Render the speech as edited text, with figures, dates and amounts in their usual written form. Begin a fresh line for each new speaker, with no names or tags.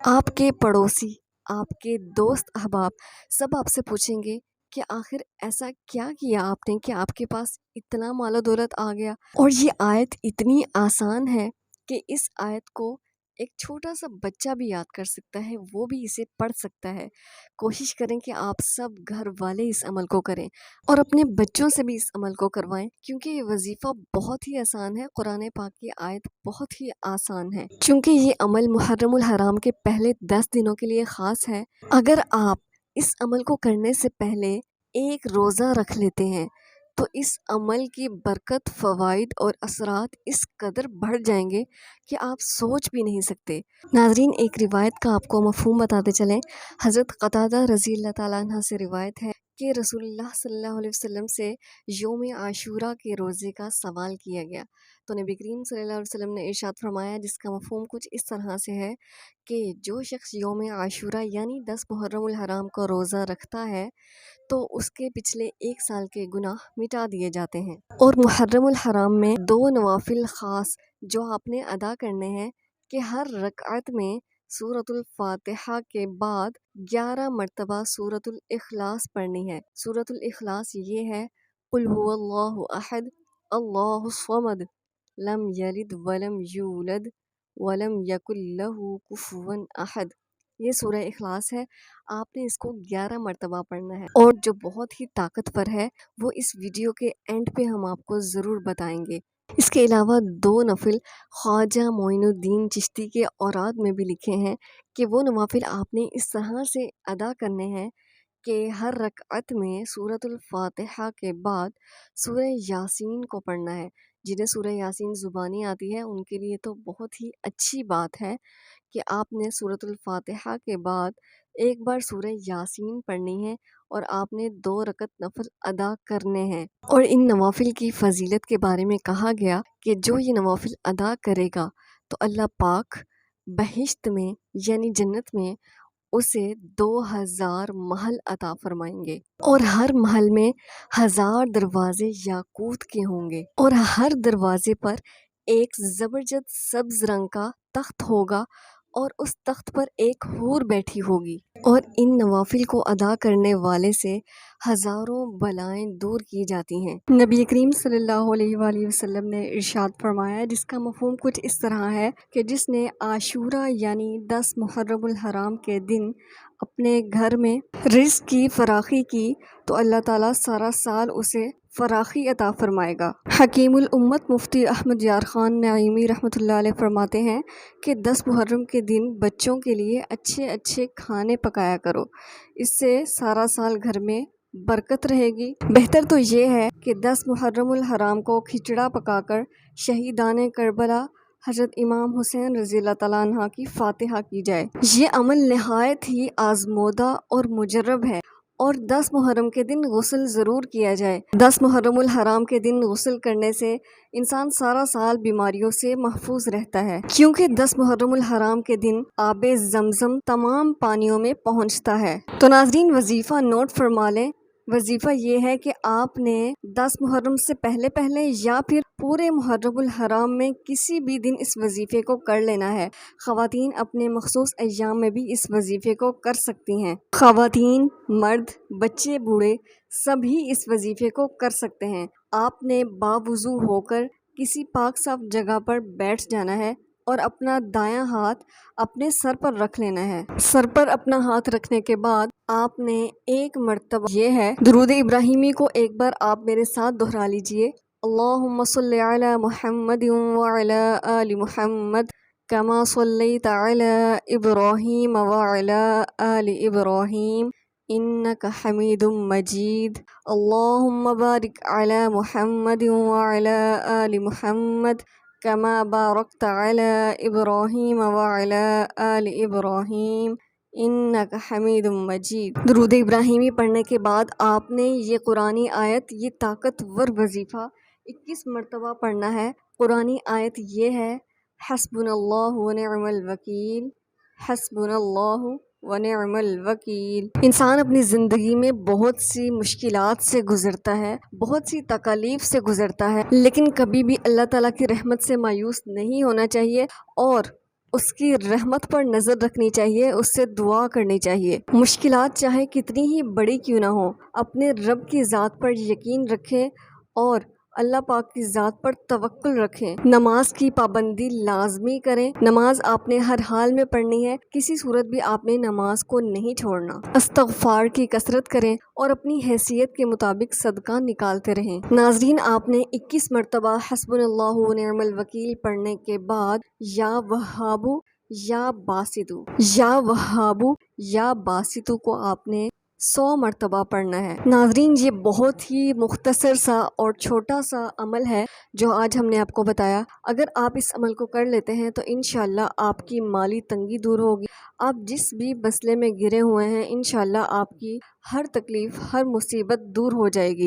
آپ کے پڑوسی، آپ کے دوست احباب سب آپ سے پوچھیں گے کہ آخر ایسا کیا کیا آپ نے کہ آپ کے پاس اتنا مال و دولت آ گیا۔ اور یہ آیت اتنی آسان ہے کہ اس آیت کو ایک چھوٹا سا بچہ بھی یاد کر سکتا ہے، وہ بھی اسے پڑھ سکتا ہے۔ کوشش کریں کہ آپ سب گھر والے اس عمل کو کریں اور اپنے بچوں سے بھی اس عمل کو کروائیں، کیونکہ یہ وظیفہ بہت ہی آسان ہے۔ قرآن پاک کی آیت بہت ہی آسان ہے، چونکہ یہ عمل محرم الحرام کے پہلے 10 دنوں کے لیے خاص ہے۔ اگر آپ اس عمل کو کرنے سے پہلے ایک روزہ رکھ لیتے ہیں تو اس عمل کی برکت، فوائد اور اثرات اس قدر بڑھ جائیں گے کہ آپ سوچ بھی نہیں سکتے۔ ناظرین، ایک روایت کا آپ کو مفہوم بتاتے چلیں۔ حضرت قتادہ رضی اللہ تعالیٰ عنہ سے روایت ہے کہ رسول اللہ صلی اللہ علیہ وسلم سے یوم عاشورہ کے روزے کا سوال کیا گیا تو نبی کریم صلی اللہ علیہ وسلم نے ارشاد فرمایا، جس کا مفہوم کچھ اس طرح سے ہے کہ جو شخص یوم عاشورہ یعنی 10 محرم الحرام کو روزہ رکھتا ہے تو اس کے پچھلے 1 سال کے گناہ مٹا دیے جاتے ہیں۔ اور محرم الحرام میں 2 نوافل خاص جو آپ نے ادا کرنے ہیں کہ ہر رکعت میں سورۃ الفاتحہ کے بعد 11 مرتبہ سورۃ الاخلاص پڑھنی ہے۔ سورۃ الاخلاص یہ ہے، قل هو اللہ احد اللہ الصمد لم یلد ولم یولد ولم یکن لہ کفوا احد۔ یہ سورہ اخلاص ہے، آپ نے اس کو 11 مرتبہ پڑھنا ہے، اور جو بہت ہی طاقتور ہے وہ اس ویڈیو کے اینڈ پہ ہم آپ کو ضرور بتائیں گے۔ اس کے علاوہ 2 نفل خواجہ معین الدین چشتی کے اوراد میں بھی لکھے ہیں کہ وہ نوافل آپ نے اس طرح سے ادا کرنے ہیں کہ ہر رکعت میں سورۃ الفاتحہ کے بعد سورہ یاسین کو پڑھنا ہے۔ جنہیں سورہ یاسین زبانی آتی ہے ان کے لیے تو بہت ہی اچھی بات ہے کہ آپ نے سورۃ الفاتحہ کے بعد ایک بار سورہ یاسین پڑھنی ہے اور آپ نے 2 رکعت نفل ادا کرنے ہیں۔ اور ان نوافل کی فضیلت کے بارے میں کہا گیا کہ جو یہ نوافل ادا کرے گا تو اللہ پاک بہشت میں یعنی جنت میں اسے 2000 محل عطا فرمائیں گے، اور ہر محل میں 1000 دروازے یاقوت کے ہوں گے، اور ہر دروازے پر ایک زبرجد سبز رنگ کا تخت ہوگا اور اس تخت پر ایک حور بیٹھی ہوگی، اور ان نوافل کو ادا کرنے والے سے ہزاروں بلائیں دور کی جاتی ہیں۔ نبی کریم صلی اللہ علیہ وآلہ وسلم نے ارشاد فرمایا، جس کا مفہوم کچھ اس طرح ہے کہ جس نے عاشورہ یعنی 10 محرم الحرام کے دن اپنے گھر میں رزق کی فراخی کی تو اللہ تعالیٰ سارا سال اسے فراخی عطا فرمائے گا۔ حکیم الامت مفتی احمد یار خان نعیمی رحمۃ اللہ علیہ فرماتے ہیں کہ 10 محرم کے دن بچوں کے لیے اچھے اچھے کھانے پکایا کرو، اس سے سارا سال گھر میں برکت رہے گی۔ بہتر تو یہ ہے کہ 10 محرم الحرام کو کھچڑا پکا کر شہیدان کربلا حضرت امام حسین رضی اللہ تعالیٰ عنہ کی فاتحہ کی جائے۔ یہ عمل نہایت ہی آزمودہ اور مجرب ہے، اور 10 محرم کے دن غسل ضرور کیا جائے۔ 10 محرم الحرام کے دن غسل کرنے سے انسان سارا سال بیماریوں سے محفوظ رہتا ہے، کیونکہ 10 محرم الحرام کے دن آب زمزم تمام پانیوں میں پہنچتا ہے۔ تو ناظرین، وظیفہ نوٹ فرما لیں۔ وظیفہ یہ ہے کہ آپ نے 10 محرم سے پہلے پہلے یا پھر پورے محرم الحرام میں کسی بھی دن اس وظیفے کو کر لینا ہے۔ خواتین اپنے مخصوص ایام میں بھی اس وظیفے کو کر سکتی ہیں۔ خواتین، مرد، بچے، بوڑھے سبھی اس وظیفے کو کر سکتے ہیں۔ آپ نے باوضو ہو کر کسی پاک صاف جگہ پر بیٹھ جانا ہے اور اپنا دایاں ہاتھ اپنے سر پر رکھ لینا ہے۔ سر پر اپنا ہاتھ رکھنے کے بعد آپ نے ایک مرتبہ یہ ہے درود ابراہیمی کو ایک بار آپ میرے ساتھ دہرا لیجئے۔ اللہم صلی علی محمد وعلی آل محمد کما صلیت علی ابراہیم وعلی آل ابراہیم انک حمید مجید۔ اللہم بارک علی محمد وعلی آل محمد کما بارکت علی ابراہیم وعلی آل ابراہیم انک حمید مجید۔ درود ابراہیمی پڑھنے کے بعد آپ نے یہ قرآنی آیت، یہ طاقتور وظیفہ 21 مرتبہ پڑھنا ہے۔ قرآنی آیت یہ ہے، حسبنا اللہ ونعم الوکیل، حسبنا اللہ ونعم الوکیل۔ انسان اپنی زندگی میں بہت سی مشکلات سے گزرتا ہے، بہت سی تکالیف سے گزرتا ہے، لیکن کبھی بھی اللہ تعالیٰ کی رحمت سے مایوس نہیں ہونا چاہیے، اور اس کی رحمت پر نظر رکھنی چاہیے، اس سے دعا کرنی چاہیے۔ مشکلات چاہے کتنی ہی بڑی کیوں نہ ہو، اپنے رب کی ذات پر یقین رکھیں اور اللہ پاک کی ذات پر توکل رکھیں۔ نماز کی پابندی لازمی کریں۔ نماز آپ نے ہر حال میں پڑھنی ہے، کسی صورت بھی آپ نے نماز کو نہیں چھوڑنا۔ استغفار کی کثرت کریں اور اپنی حیثیت کے مطابق صدقہ نکالتے رہیں۔ ناظرین، آپ نے 21 مرتبہ حسبنا اللہ و نعم الوکیل پڑھنے کے بعد یا وہابو یا باسطو یا باسطو کو آپ نے 100 مرتبہ پڑھنا ہے۔ ناظرین، یہ بہت ہی مختصر سا اور چھوٹا سا عمل ہے جو آج ہم نے آپ کو بتایا۔ اگر آپ اس عمل کو کر لیتے ہیں تو انشاءاللہ آپ کی مالی تنگی دور ہوگی۔ آپ جس بھی مسئلے میں گرے ہوئے ہیں، انشاءاللہ آپ کی ہر تکلیف، ہر مصیبت دور ہو جائے گی۔